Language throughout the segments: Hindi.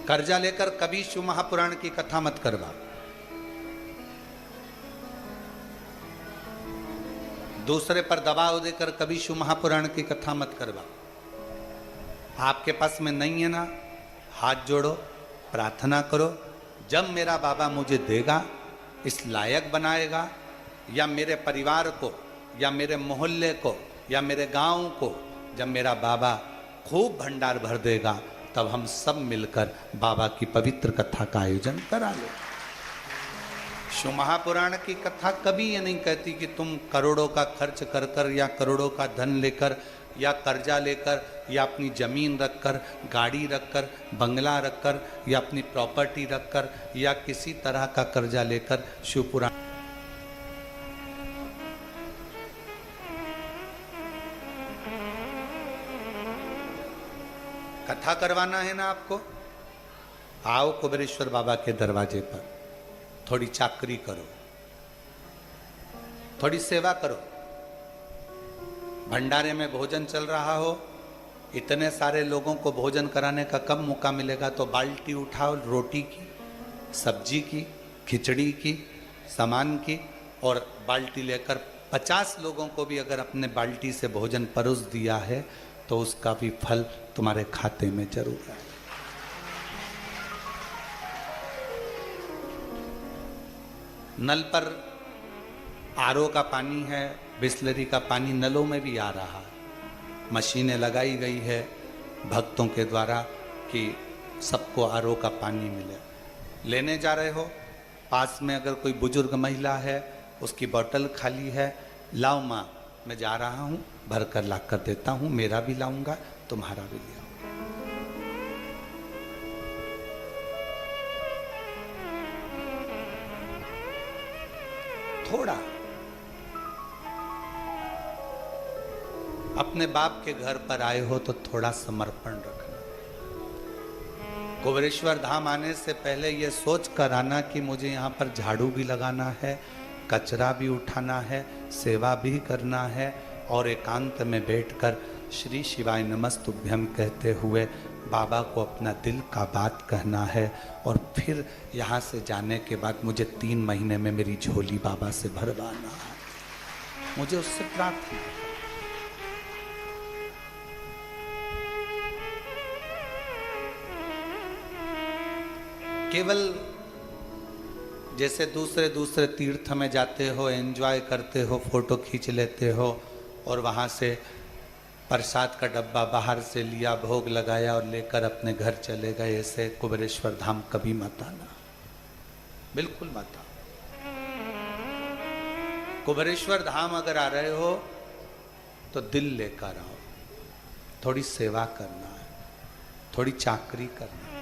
कर्जा लेकर कभी शिव महापुराण की कथा मत करवा। दूसरे पर दबाव देकर कभी शिव महापुराण की कथा मत करवा। आपके पास में नहीं है ना, हाथ जोड़ो, प्रार्थना करो, जब मेरा बाबा मुझे देगा, इस लायक बनाएगा, या मेरे परिवार को या मेरे मोहल्ले को या मेरे गांव को, जब मेरा बाबा खूब भंडार भर देगा, तब हम सब मिलकर बाबा की पवित्र कथा का आयोजन करा लो। शिव महापुराण की कथा कभी ये नहीं कहती कि तुम करोड़ों का खर्च कर कर या करोड़ों का धन लेकर या कर्जा लेकर या अपनी जमीन रखकर, गाड़ी रखकर, बंगला रखकर या अपनी प्रॉपर्टी रखकर या किसी तरह का कर्जा लेकर शिव पुराण। कथा करवाना है ना आपको, आओ कुबेरेश्वर बाबा के दरवाजे पर, थोड़ी चाकरी करो, थोड़ी सेवा करो। भंडारे में भोजन चल रहा हो, इतने सारे लोगों को भोजन कराने का कब मौका मिलेगा, तो बाल्टी उठाओ, रोटी की, सब्जी की, खिचड़ी की, सामान की, और बाल्टी लेकर 50 लोगों को भी अगर अपने बाल्टी से भोजन परोस दिया है तो उसका भी फल तुम्हारे खाते में जरूर है। नल पर आरओ का पानी है, बिस्लरी का पानी नलों में भी आ रहा है, मशीनें लगाई गई है भक्तों के द्वारा कि सबको आरओ का पानी मिले। लेने जा रहे हो, पास में अगर कोई बुजुर्ग महिला है, उसकी बोतल खाली है, लाओ माँ मैं जा रहा हूँ, भर कर ला कर देता हूँ, मेरा भी लाऊंगा, तुम्हारा भी ले आओ। थोड़ा अपने बाप के घर पर आए हो तो थोड़ा समर्पण रखना। कुबेरेश्वर धाम आने से पहले यह सोच कर आना कि मुझे यहाँ पर झाड़ू भी लगाना है, कचरा भी उठाना है, सेवा भी करना है, और एकांत में बैठकर श्री शिवाय नमस्तुभ्यम कहते हुए बाबा को अपना दिल का बात कहना है। और फिर यहाँ से जाने के बाद मुझे 3 महीने में मेरी झोली बाबा से भरवाना है, मुझे उससे प्रार्थना है। केवल जैसे दूसरे तीर्थ में जाते हो, एंजॉय करते हो, फोटो खींच लेते हो और वहाँ से प्रसाद का डब्बा बाहर से लिया, भोग लगाया और लेकर अपने घर चले गए, ऐसे कुबेरेश्वर धाम कभी मत आना, बिल्कुल मत आओ। कुबेरेश्वर धाम अगर आ रहे हो तो दिल लेकर आओ, थोड़ी सेवा करना है, थोड़ी चाकरी करना है,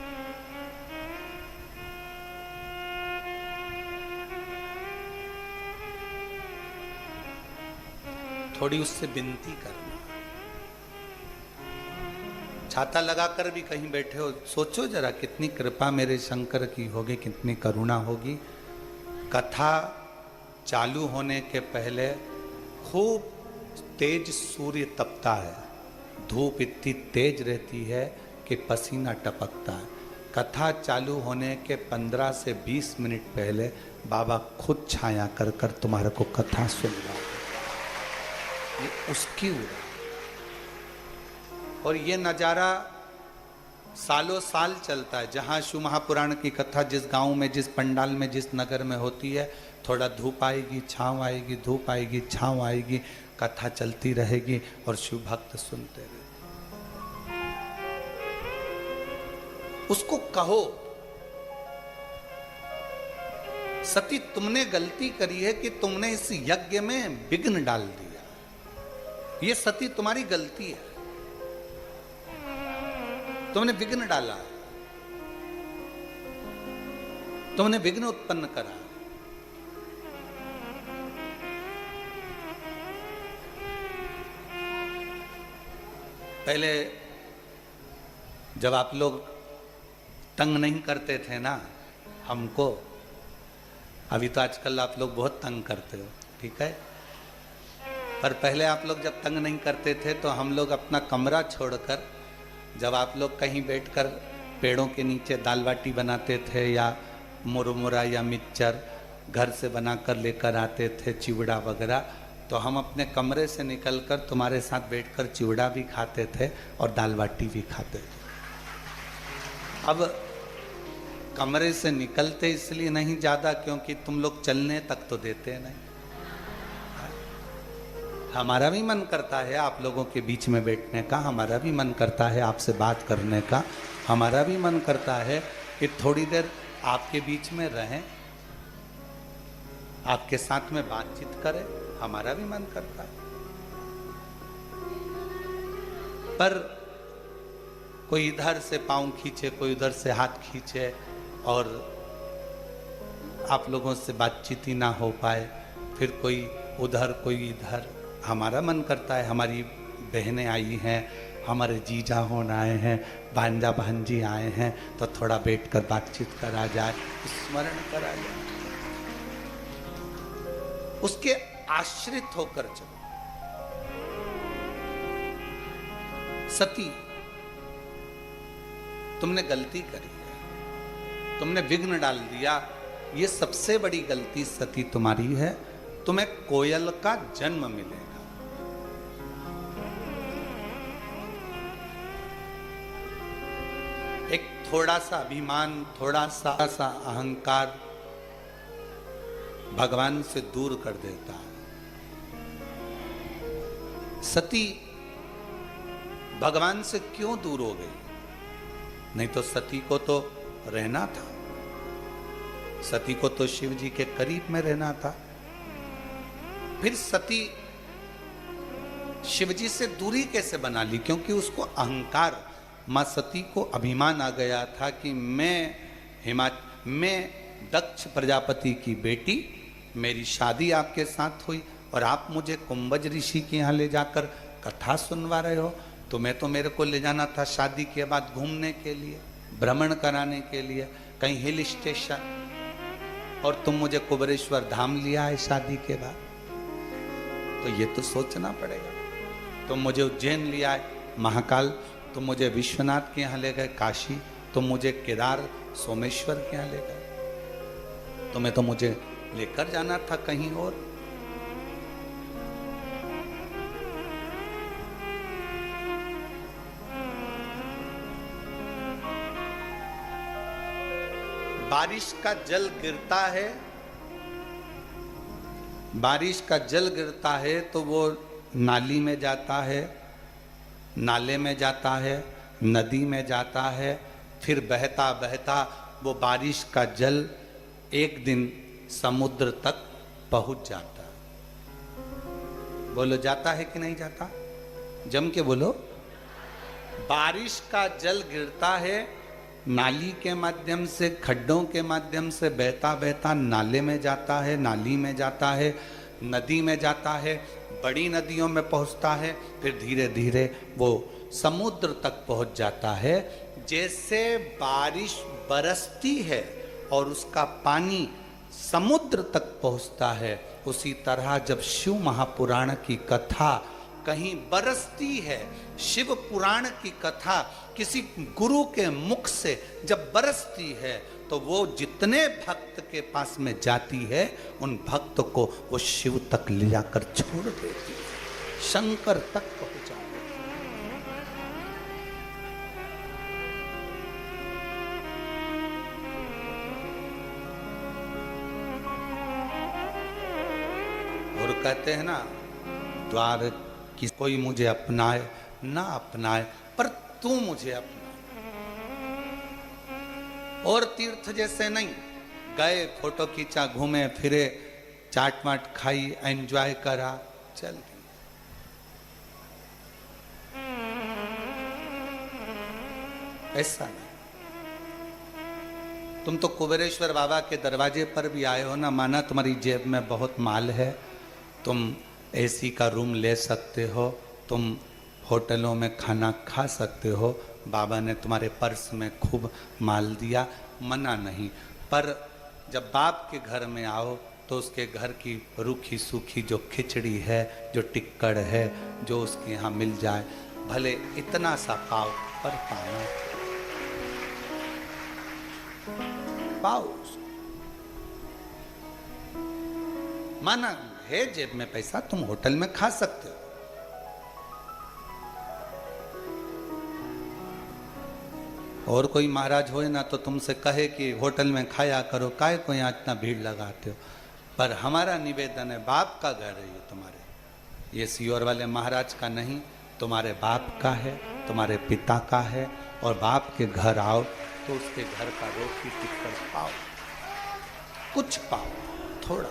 थोड़ी उससे विनती करना। छाता लगाकर भी कहीं बैठे हो, सोचो जरा कितनी कृपा मेरे शंकर की होगी, कितनी करुणा होगी। कथा चालू होने के पहले खूब तेज सूर्य तपता है, धूप इतनी तेज रहती है कि पसीना टपकता है। कथा चालू होने के 15 से 20 मिनट पहले बाबा खुद छाया कर कर तुम्हारे को कथा सुन रहा है, ये उसकी उड़ा। और ये नज़ारा सालों साल चलता है। जहाँ शिव महापुराण की कथा जिस गांव में, जिस पंडाल में, जिस नगर में होती है, थोड़ा धूप आएगी, छाँव आएगी, धूप आएगी, छाँव आएगी, कथा चलती रहेगी और शिव भक्त सुनते रहेंगे। उसको कहो, सती तुमने गलती करी है कि तुमने इस यज्ञ में विघ्न डाल दिया, ये सती तुम्हारी गलती है, तुमने विघ्न डाला, तुमने विघ्न उत्पन्न करा। पहले जब आप लोग तंग नहीं करते थे ना हमको, अभी तो आजकल आप लोग बहुत तंग करते हो, ठीक है, पर पहले आप लोग जब तंग नहीं करते थे तो हम लोग अपना कमरा छोड़कर, जब आप लोग कहीं बैठकर पेड़ों के नीचे दाल बाटी बनाते थे, या मुरमुरा या मिक्सचर घर से बनाकर लेकर आते थे, चिवड़ा वगैरह, तो हम अपने कमरे से निकलकर तुम्हारे साथ बैठकर चिवड़ा भी खाते थे और दाल बाटी भी खाते थे। अब कमरे से निकलते इसलिए नहीं ज़्यादा क्योंकि तुम लोग चलने तक तो देते नहीं। हमारा भी मन करता है आप लोगों के बीच में बैठने का, हमारा भी मन करता है आपसे बात करने का, हमारा भी मन करता है कि थोड़ी देर आपके बीच में रहें, आपके साथ में बातचीत करें, हमारा भी मन करता है। पर कोई इधर से पाँव खींचे, कोई उधर से हाथ खींचे और आप लोगों से बातचीत ही ना हो पाए, फिर कोई उधर कोई इधर। हमारा मन करता है, हमारी बहनें आई हैं, हमारे जीजा होन आए हैं, भांजा भांजी आए हैं, तो थोड़ा बैठकर बातचीत करा जाए, स्मरण करा जाए, उसके आश्रित होकर चलो। सती, तुमने गलती करी है, तुमने विघ्न डाल दिया, ये सबसे बड़ी गलती सती तुम्हारी है। तुम्हें कोयल का जन्म मिलेगा। एक थोड़ा सा अभिमान, थोड़ा सा अहंकार भगवान से दूर कर देता है। सती भगवान से क्यों दूर हो गई? नहीं तो सती को तो रहना था, सती को तो शिव जी के करीब में रहना था। फिर सती शिव जी से दूरी कैसे बना ली? क्योंकि उसको अहंकार, मां सती को अभिमान आ गया था कि मैं दक्ष प्रजापति की बेटी, मेरी शादी आपके साथ हुई और आप मुझे कुंभज ऋषि के यहाँ ले जाकर कथा सुनवा रहे हो। तुम्हें तो मेरे को ले जाना था शादी के बाद घूमने के लिए, भ्रमण कराने के लिए, कहीं हिल स्टेशन, और तुम मुझे कुबेरेश्वर धाम लिया है शादी के बाद। तो ये तो सोचना पड़ेगा। तुम मुझे उज्जैन लिया है, महाकाल, तुम मुझे विश्वनाथ के यहाँ ले गए, काशी, तुम मुझे केदार सोमेश्वर के यहाँ ले गए, तुम्हें तो मुझे लेकर जाना था कहीं और। बारिश का जल गिरता है, बारिश का जल गिरता है तो वो नाली में जाता है, नाले में जाता है, नदी में जाता है, फिर बहता बहता वो बारिश का जल एक दिन समुद्र तक पहुंच जाता है। बोलो, जाता है कि नहीं जाता? जम के बोलो। बारिश का जल गिरता है, नाली के माध्यम से, खड्डों के माध्यम से बहता बहता नाले में जाता है, नाली में जाता है, नदी में जाता है, बड़ी नदियों में पहुंचता है, फिर धीरे धीरे वो समुद्र तक पहुंच जाता है। जैसे बारिश बरसती है और उसका पानी समुद्र तक पहुंचता है, उसी तरह जब शिव महापुराण की कथा कहीं बरसती है, शिव पुराण की कथा किसी गुरु के मुख से जब बरसती है, तो वो जितने भक्त के पास में जाती है, उन भक्त को वो शिव तक ले जाकर छोड़ देती है, शंकर तक पहुंचा देती है। और कहते हैं ना, द्वार कि कोई मुझे अपनाए ना अपनाए, पर तू मुझे अपना। और तीर्थ जैसे नहीं, गए, फोटो खींचा, घूमे फिरे, चाट माट खाई, एंजॉय करा, चल दी। ऐसा नहीं। तुम तो कुबेरेश्वर बाबा के दरवाजे पर भी आए हो ना, माना तुम्हारी जेब में बहुत माल है, तुम एसी का रूम ले सकते हो, तुम होटलों में खाना खा सकते हो, बाबा ने तुम्हारे पर्स में खूब माल दिया, मना नहीं। पर जब बाप के घर में आओ तो उसके घर की रूखी सूखी जो खिचड़ी है, जो टिक्कड़ है, जो उसके यहाँ मिल जाए, भले इतना सा पाव, पर पाना। पाओ उसको। माना है जेब में पैसा, तुम होटल में खा सकते हो, और कोई महाराज होए ना तो तुमसे कहे कि होटल में खाया करो, काहे को यहाँ इतना भीड़ लगाते हो। पर हमारा निवेदन है, बाप का घर है ये तुम्हारे, ये सीहोर वाले महाराज का नहीं, तुम्हारे बाप का है, तुम्हारे पिता का है। और बाप के घर आओ तो उसके घर का रोटी टिक्कर पाओ, कुछ पाओ, थोड़ा।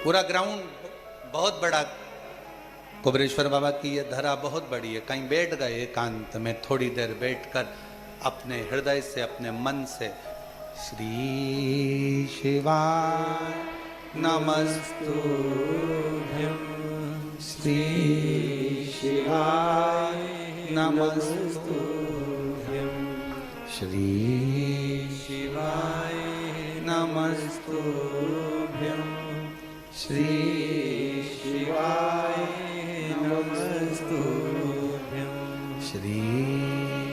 पूरा ग्राउंड बहुत बड़ा, कुबरेश्वर बाबा की ये धरा बहुत बड़ी है। कहीं बैठ गए एकांत में, थोड़ी देर बैठकर अपने हृदय से, अपने मन से श्री शिवाय नमस्तुभ्यं, श्री शिवाय नमस्तुभ्यं, श्री शिवाय नमस्तुभ्यं, श्री शिवाय नमस्तुभ्यं, श्री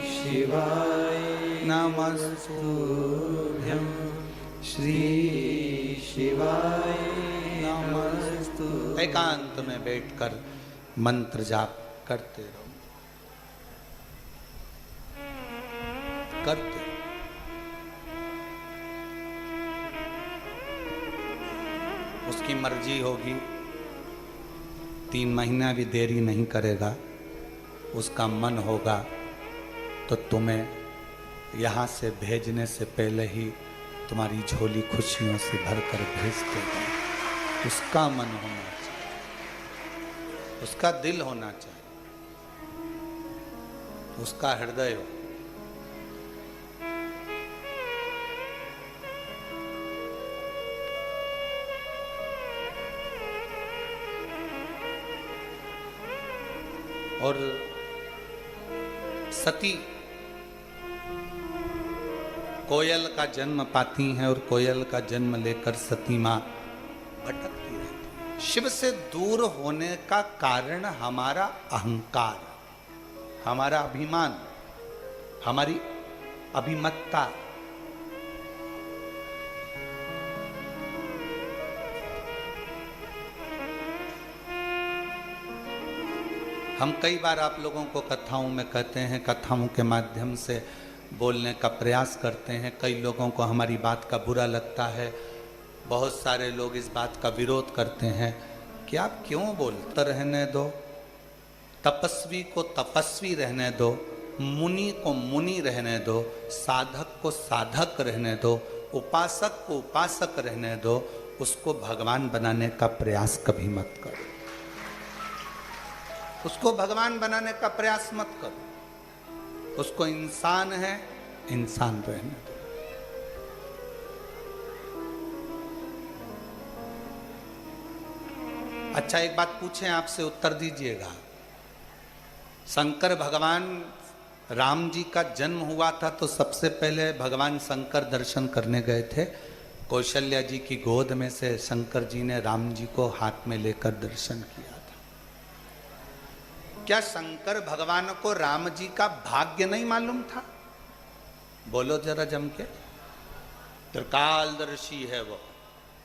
शिवाय नमस्तुभ्यं, श्री शिवाय नमस्तुभ्यं। एकांत में बैठकर मंत्र जाप करते रहो, करते। उसकी मर्जी होगी, 3 महीना भी देरी नहीं करेगा। उसका मन होगा तो तुम्हें यहाँ से भेजने से पहले ही तुम्हारी झोली खुशियों से भरकर भेज देगा। उसका मन होना चाहिए, उसका दिल होना चाहिए, उसका हृदय हो। और सती कोयल का जन्म पाती हैं और कोयल का जन्म लेकर सती मां भटकती रहती है। शिव से दूर होने का कारण हमारा अहंकार, हमारा अभिमान, हमारी अभिमत्ता। हम कई बार आप लोगों को कथाओं में कहते हैं, कथाओं के माध्यम से बोलने का प्रयास करते हैं। कई लोगों को हमारी बात का बुरा लगता है, बहुत सारे लोग इस बात का विरोध करते हैं कि आप क्यों बोलते, रहने दो, तपस्वी को तपस्वी रहने दो, मुनि को मुनि रहने दो, साधक को साधक रहने दो, उपासक को उपासक रहने दो, उसको भगवान बनाने का प्रयास कभी मत करो। उसको भगवान बनाने का प्रयास मत करो, उसको इंसान है, इंसान रहने दो। अच्छा, एक बात पूछें, आपसे उत्तर दीजिएगा। शंकर भगवान राम जी का जन्म हुआ था तो सबसे पहले भगवान शंकर दर्शन करने गए थे। कौशल्या जी की गोद में से शंकर जी ने राम जी को हाथ में लेकर दर्शन किया था। क्या शंकर भगवान को राम जी का भाग्य नहीं मालूम था? बोलो जरा जम के। त्रिकालदर्शी है वो,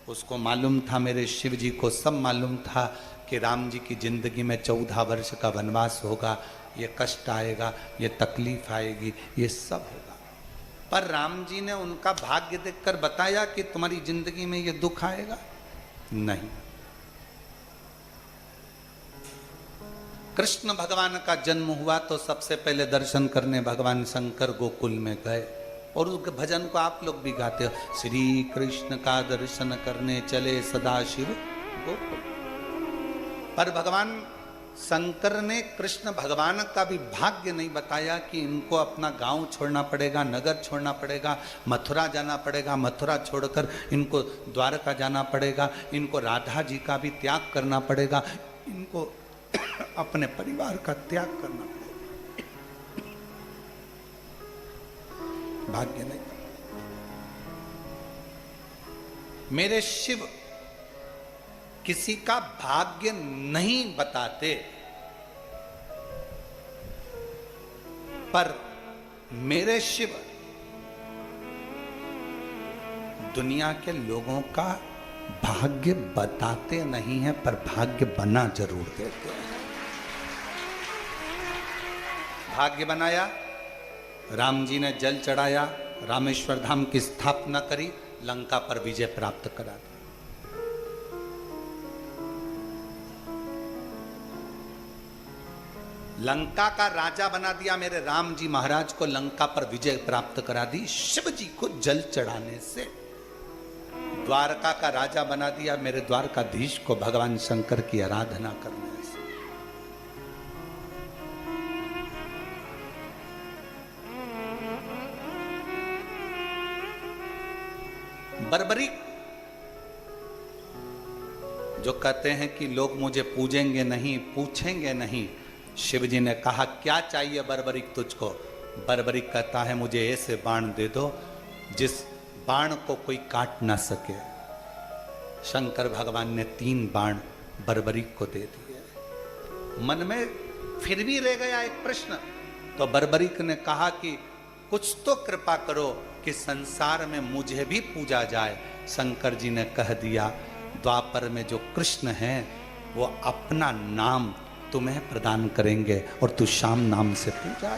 उसको मालूम था, मेरे शिव जी को सब मालूम था कि राम जी की जिंदगी में 14 वर्ष का वनवास होगा, ये कष्ट आएगा, ये तकलीफ आएगी, ये सब होगा। पर राम जी ने उनका भाग्य देखकर बताया कि तुम्हारी जिंदगी में ये दुख आएगा? नहीं। कृष्ण भगवान का जन्म हुआ तो सबसे पहले दर्शन करने भगवान शंकर गोकुल में गए, और उस भजन को आप लोग भी गाते हो, श्री कृष्ण का दर्शन करने चले सदाशिव गोकुल। पर भगवान शंकर ने कृष्ण भगवान का भी भाग्य नहीं बताया कि इनको अपना गांव छोड़ना पड़ेगा, नगर छोड़ना पड़ेगा, मथुरा जाना पड़ेगा, मथुरा छोड़कर इनको द्वारका जाना पड़ेगा, इनको राधा जी का भी त्याग करना पड़ेगा, इनको अपने परिवार का त्याग करना पड़ेगा। भाग्य नहीं। मेरे शिव किसी का भाग्य नहीं बताते। पर मेरे शिव दुनिया के लोगों का भाग्य बताते नहीं है, पर भाग्य बना जरूर देते हैं। भाग्य बनाया, राम जी ने जल चढ़ाया, रामेश्वर धाम की स्थापना करी, लंका पर विजय प्राप्त करा दी। लंका का राजा बना दिया मेरे राम जी महाराज को, लंका पर विजय प्राप्त करा दी शिव जी को जल चढ़ाने से। द्वारका का राजा बना दिया मेरे द्वारकाधीश को भगवान शंकर की आराधना करने से। बर्बरी जो कहते हैं कि लोग मुझे पूजेंगे नहीं, पूछेंगे नहीं, शिव जी ने कहा क्या चाहिए बर्बरिक तुझको? बर्बरिक कहता है मुझे ऐसे बाण दे दो जिस बाण को कोई काट ना सके। शंकर भगवान ने 3 बाण बर्बरिक को दे दिए। मन में फिर भी रह गया एक प्रश्न, तो बर्बरिक ने कहा कि कुछ तो कृपा करो कि संसार में मुझे भी पूजा जाए। शंकर जी ने कह दिया द्वापर में जो कृष्ण हैं वो अपना नाम तुम्हें प्रदान करेंगे और तू श्याम नाम से पूजा।